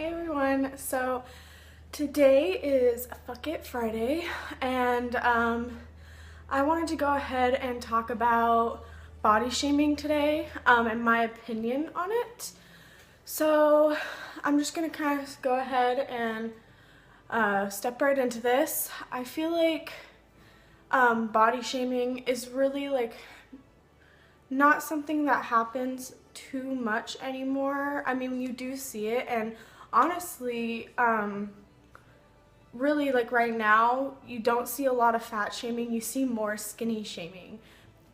Hey everyone, so today is Fuck It Friday, and I wanted to go ahead and talk about body shaming today and my opinion on it. So I'm just gonna kind of go ahead and step right into this. I feel like body shaming is really like not something that happens too much anymore. I mean, you do see it, and honestly, really, like right now, you don't see a lot of fat shaming, you see more skinny shaming.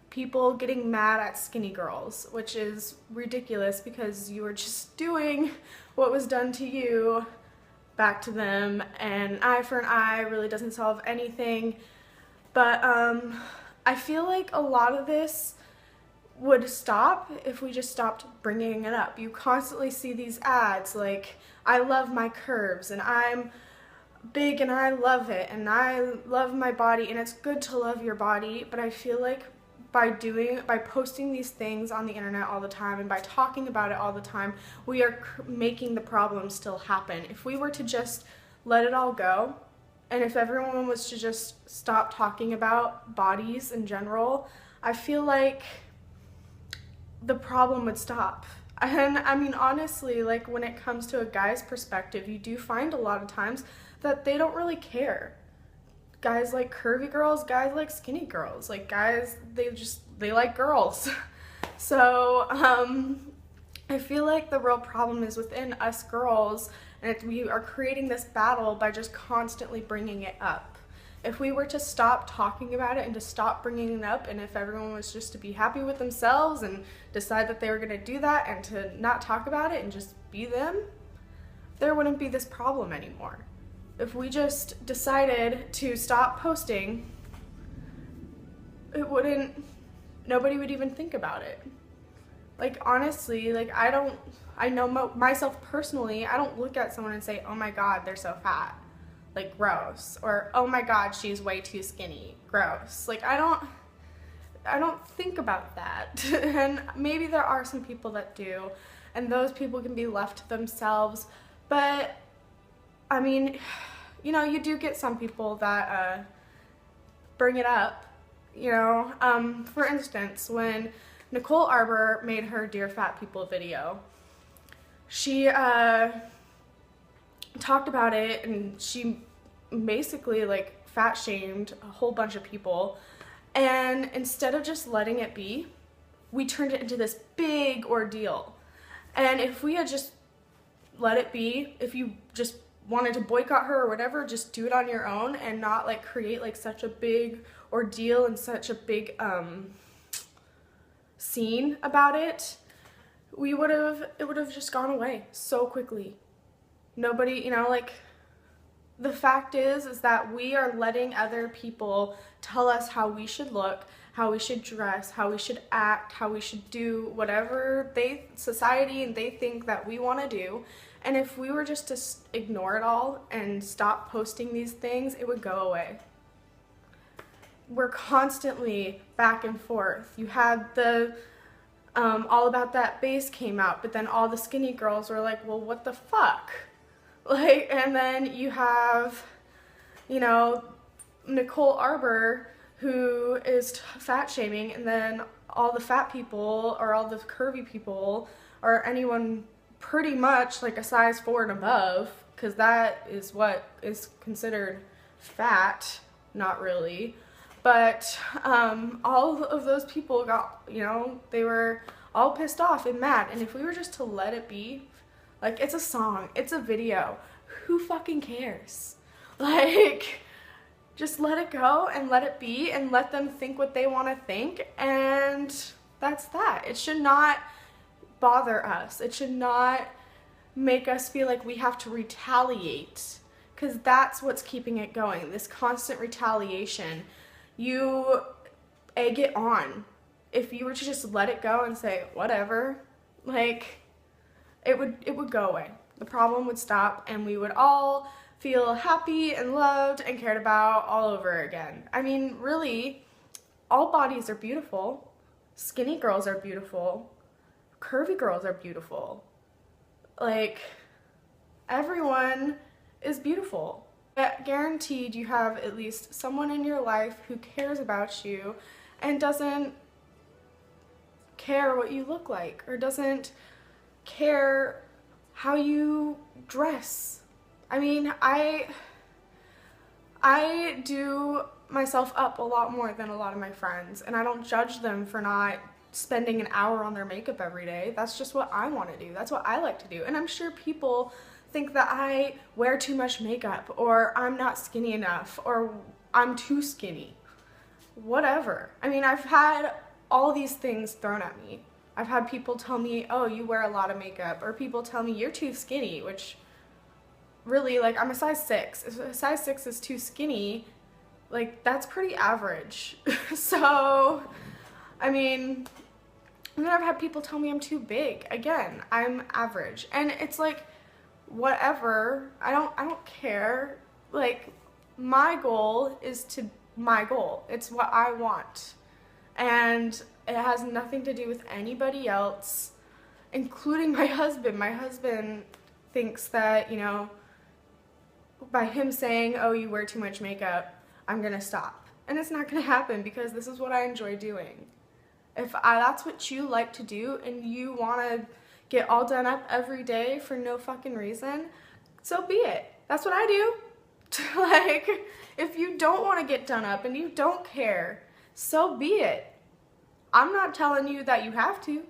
People getting mad at skinny girls, which is ridiculous because you were just doing what was done to you back to them, and an eye for an eye really doesn't solve anything. But I feel like a lot of this would stop if we just stopped bringing it up. You constantly see these ads like, I love my curves and I'm big and I love it and I love my body, and it's good to love your body, but I feel like by posting these things on the internet all the time and by talking about it all the time, we are making the problem still happen. If we were to just let it all go, and if everyone was to just stop talking about bodies in general, I feel like the problem would stop. And I mean, honestly, like when it comes to a guy's perspective, you do find a lot of times that they don't really care. Guys like curvy girls, guys like skinny girls. Like guys, they like girls. So I feel like the real problem is within us girls, and we are creating this battle by just constantly bringing it up. If we were to stop talking about it and to stop bringing it up, and if everyone was just to be happy with themselves and decide that they were going to do that and to not talk about it and just be them, there wouldn't be this problem anymore. If we just decided to stop posting, nobody would even think about it. Like honestly, like I know myself personally, I don't look at someone and say, oh my god, they're so fat, like gross, or oh my god, she's way too skinny, gross. Like I don't think about that. And maybe there are some people that do, and those people can be left to themselves. But I mean, you know, you do get some people that bring it up, you know. For instance, when Nicole Arbor made her Dear Fat People video, she talked about it, and she basically like fat shamed a whole bunch of people. And instead of just letting it be, we turned it into this big ordeal. And if we had just let it be, if you just wanted to boycott her or whatever, just do it on your own and not like create like such a big ordeal and such a big scene about it, it would have just gone away so quickly. Nobody, you know, like the fact is that we are letting other people tell us how we should look, how we should dress, how we should act, how we should do whatever society and they think that we want to do. And if we were just to ignore it all and stop posting these things, it would go away. We're constantly back and forth. You had the All About That Bass came out, but then all the skinny girls were like, well, what the fuck? Like, and then you have, you know, Nicole Arbor, who is fat shaming, and then all the fat people or all the curvy people or anyone pretty much like a size 4 and above, because that is what is considered fat, not really. But all of those people got, you know, they were all pissed off and mad. And if we were just to let it be, like, it's a song, it's a video, who fucking cares? Like, just let it go and let it be and let them think what they want to think, and that's that. It should not bother us. It should not make us feel like we have to retaliate, because that's what's keeping it going, this constant retaliation. You egg it on. If you were to just let it go and say whatever, like it would go away. The problem would stop, and we would all feel happy and loved and cared about all over again. I mean, really, all bodies are beautiful. Skinny girls are beautiful. Curvy girls are beautiful. Like, Everyone is beautiful. Guaranteed you have at least someone in your life who cares about you and doesn't care what you look like or doesn't care how you dress. I mean, I do myself up a lot more than a lot of my friends, and I don't judge them for not spending an hour on their makeup every day. That's just what I want to do. That's what I like to do. And I'm sure people think that I wear too much makeup, or I'm not skinny enough, or I'm too skinny. Whatever. I mean, I've had all these things thrown at me. I've had people tell me, oh, you wear a lot of makeup, or people tell me you're too skinny, which really, like, I'm a size 6. If a size 6 is too skinny, like, that's pretty average. So, I mean, and then I've had people tell me I'm too big. Again, I'm average. And it's like, whatever, I don't care. Like, my goal is my goal. It's what I want. And it has nothing to do with anybody else, including my husband. My husband thinks that, you know, by him saying, oh, you wear too much makeup, I'm gonna stop. And it's not gonna happen, because this is what I enjoy doing. If that's what you like to do and you wanna get all done up every day for no fucking reason, so be it. That's what I do. Like, if you don't want to get done up and you don't care, so be it. I'm not telling you that you have to.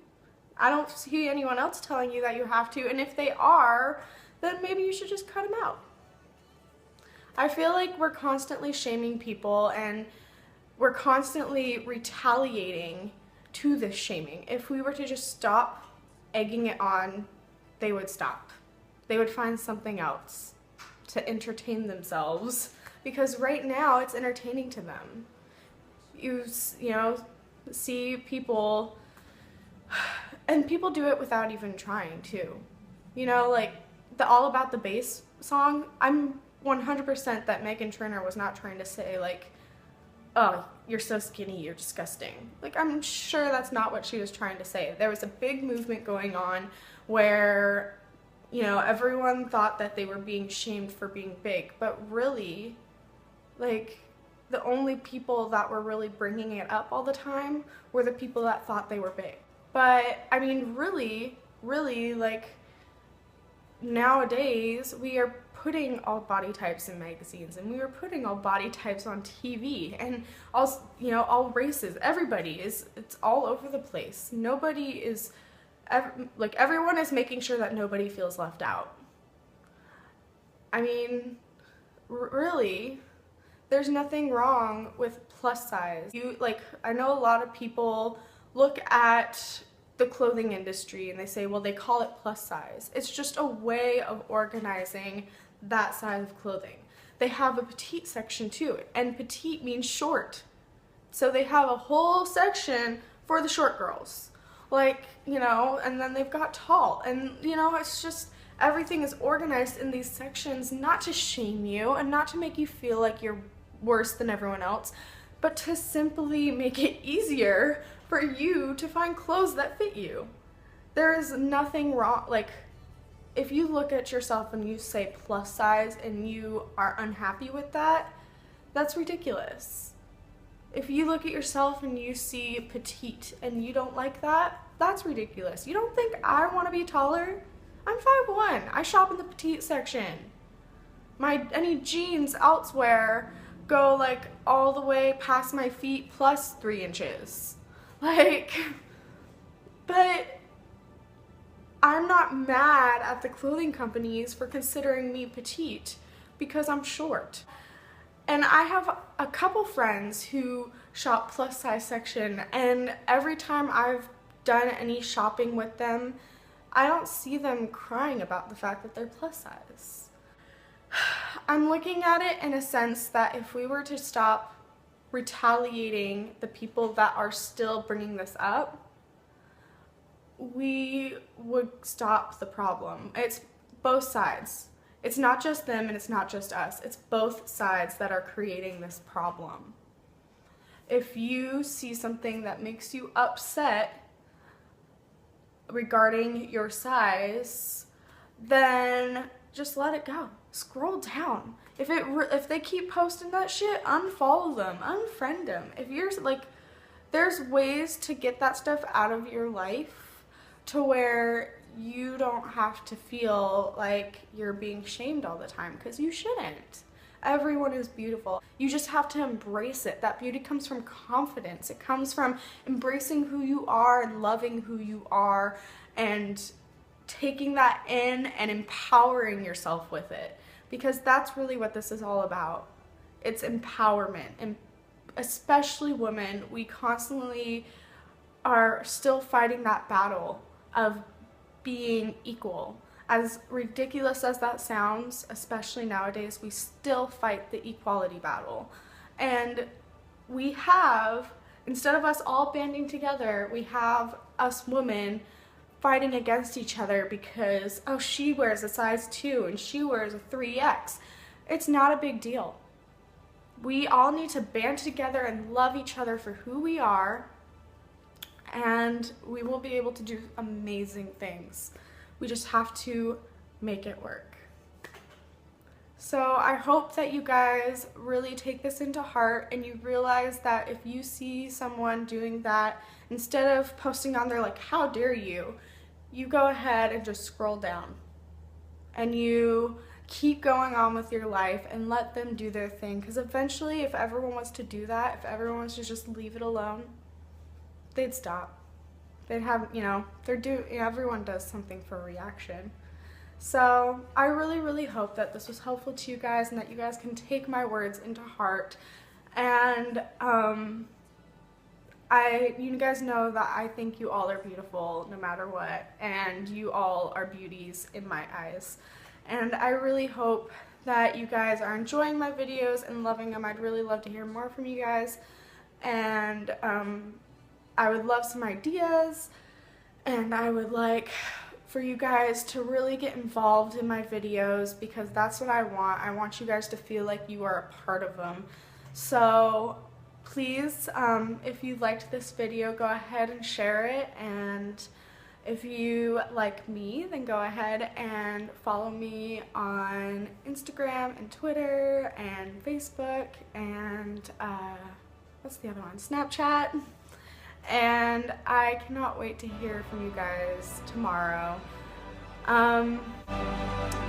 I don't see anyone else telling you that you have to, and if they are, then maybe you should just cut them out. I feel like we're constantly shaming people, and we're constantly retaliating to this shaming. If we were to just stop egging it on, they would stop. They would find something else to entertain themselves, because right now it's entertaining to them. You know, see people, and people do it without even trying too. You know, like the All About the Bass song, I'm 100% that Meghan Trainor was not trying to say like, oh, you're so skinny, you're disgusting. Like, I'm sure that's not what she was trying to say. There was a big movement going on where, you know, everyone thought that they were being shamed for being big, but really, like, the only people that were really bringing it up all the time were the people that thought they were big. But, I mean, really, like, nowadays, we are putting all body types in magazines, and we are putting all body types on TV, and all, you know, all races. Everybody is, it's all over the place. Nobody is, like, everyone is making sure that nobody feels left out. I mean, really, there's nothing wrong with plus size. Like, I know a lot of people look at the clothing industry and they say, well, they call it plus size. It's just a way of organizing that size of clothing. They have a petite section too, and petite means short. So they have a whole section for the short girls. Like, you know, and then they've got tall, and, you know, it's just, everything is organized in these sections, not to shame you and not to make you feel like you're worse than everyone else, but to simply make it easier for you to find clothes that fit you. There is nothing wrong. Like, if you look at yourself and you say plus size and you are unhappy with that, that's ridiculous. If you look at yourself and you see petite and you don't like that, that's ridiculous. You don't think I want to be taller? I'm 5'1". I shop in the petite section. Any jeans elsewhere go like all the way past my feet plus 3 inches. Like, but I'm not mad at the clothing companies for considering me petite because I'm short. And I have a couple friends who shop plus size section, and every time I've done any shopping with them, I don't see them crying about the fact that they're plus size. I'm looking at it in a sense that if we were to stop retaliating the people that are still bringing this up, we would stop the problem. It's both sides. It's not just them and it's not just us. It's both sides that are creating this problem. If you see something that makes you upset regarding your size, then just let it go. Scroll down. If they keep posting that shit, unfollow them, unfriend them. If you're like, there's ways to get that stuff out of your life to where you don't have to feel like you're being shamed all the time, because you shouldn't. Everyone is beautiful. You just have to embrace it. That beauty comes from confidence. It comes from embracing who you are and loving who you are and taking that in and empowering yourself with it, because that's really what this is all about. It's empowerment. And especially women, we constantly are still fighting that battle of being equal. As ridiculous as that sounds, especially nowadays, we still fight the equality battle. And we have, instead of us all banding together, we have us women fighting against each other because, oh, she wears a size 2 and she wears a 3X. It's not a big deal. We all need to band together and love each other for who we are, and we will be able to do amazing things. We just have to make it work. So I hope that you guys really take this into heart and you realize that if you see someone doing that, instead of posting on there like, how dare you, you go ahead and just scroll down and you keep going on with your life and let them do their thing. Because eventually, if everyone was to do that, if everyone was to just leave it alone, they'd stop. They'd have, everyone does something for a reaction. So I really, really hope that this was helpful to you guys and that you guys can take my words into heart. And you guys know that I think you all are beautiful no matter what, and you all are beauties in my eyes. And I really hope that you guys are enjoying my videos and loving them. I'd really love to hear more from you guys. And I would love some ideas, and I would like for you guys to really get involved in my videos, because that's what I want. I want you guys to feel like you are a part of them. So please, if you liked this video, go ahead and share it, and if you like me, then go ahead and follow me on Instagram and Twitter and Facebook and what's the other one? Snapchat. And I cannot wait to hear from you guys tomorrow. I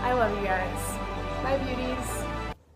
love you guys. Bye, beauties.